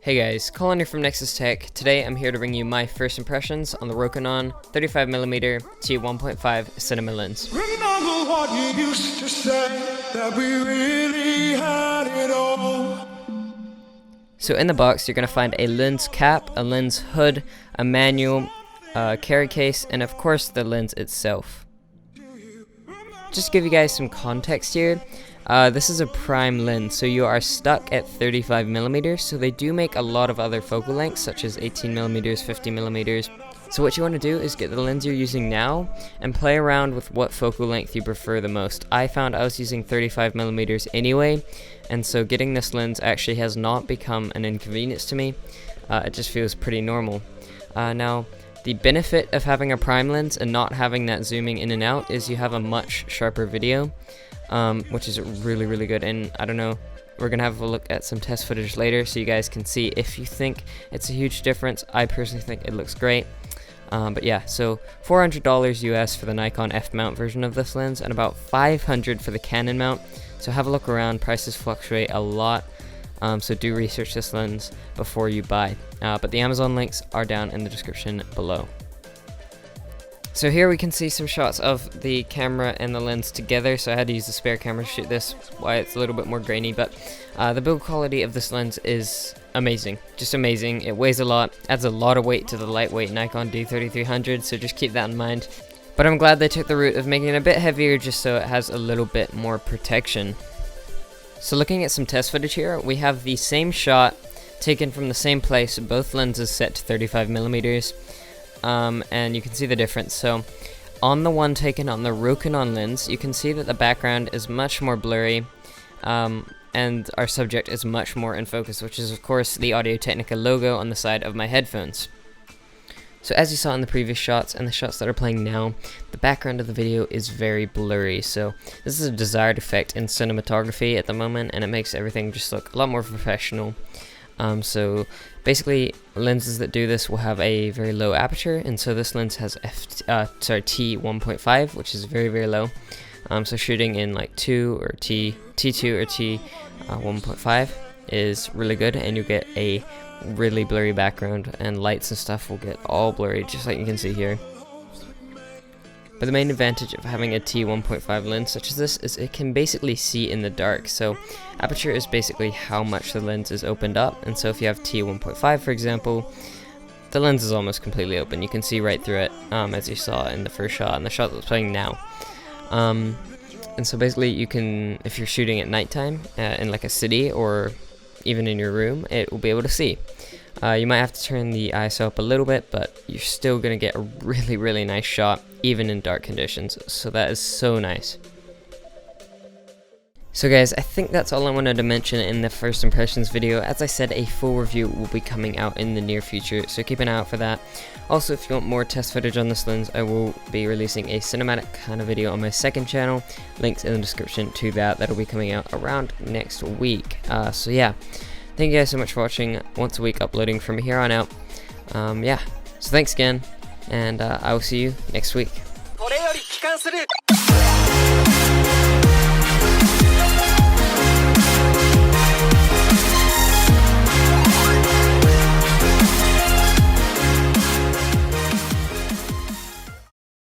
Hey guys, Colin here from Nexus Tech. Today I'm here to bring you my first impressions on the Rokinon 35mm t1.5 cinema lens. Remember what you used to say, that we really had it all. So in the box you're going to find a lens cap, a lens hood, a manual, a carry case, and of course the lens itself. Just to give you guys some context here, this is a prime lens, so you are stuck at 35mm, so they do make a lot of other focal lengths such as 18mm, 50mm. So what you want to do is get the lens you're using now and play around with what focal length you prefer the most. I found I was using 35mm anyway, and so getting this lens actually has not become an inconvenience to me. It just feels pretty normal. Now, the benefit of having a prime lens and not having that zooming in and out is you have a much sharper video, which is really good. And I don't know, we're gonna have a look at some test footage later so you guys can see if you think it's a huge difference. I personally think it looks great. But yeah, so $400 US for the Nikon F mount version of this lens and about $500 for the Canon mount. So have a look around, prices fluctuate a lot. So do research this lens before you buy. But the Amazon links are down in the description below. So here we can see some shots of the camera and the lens together. So I had to use the spare camera to shoot this, why it's a little bit more grainy. But the build quality of this lens is amazing, just amazing. It weighs a lot, adds a lot of weight to the lightweight Nikon D3300, so just keep that in mind. But I'm glad they took the route of making it a bit heavier just so it has a little bit more protection. So looking at some test footage here, we have the same shot taken from the same place, both lenses set to 35mm, and you can see the difference. So on the one taken on the Rokinon lens, you can see that the background is much more blurry, and our subject is much more in focus, which is of course the Audio-Technica logo on the side of my headphones. So as you saw in the previous shots and the shots that are playing now, the background of the video is very blurry. So this is a desired effect in cinematography at the moment, and it makes everything just look a lot more professional. So basically lenses that do this will have a very low aperture, and so this lens has t1.5, which is very low. So shooting in like T2 or T1.5 is really good, and you get a really blurry background, and lights and stuff will get all blurry, just like you can see here. But the main advantage of having a T1.5 lens such as this is it can basically see in the dark. So aperture is basically how much the lens is opened up, and so if you have T1.5 for example, the lens is almost completely open. You can see right through it, as you saw in the first shot and the shot that's playing now. And so basically you can, if you're shooting at nighttime in like a city or even in your room, it will be able to see. You might have to turn the ISO up a little bit, but you're still going to get a really nice shot even in dark conditions, so that is so nice. So guys, I think that's all I wanted to mention in the first impressions video. As I said, a full review will be coming out in the near future, so keep an eye out for that. Also, if you want more test footage on this lens, I will be releasing a cinematic kind of video on my second channel. Links in the description to that. That'll be coming out around next week. So yeah, thank you guys so much for watching. Once a week uploading from here on out. Yeah, so thanks again, and I will see you next week.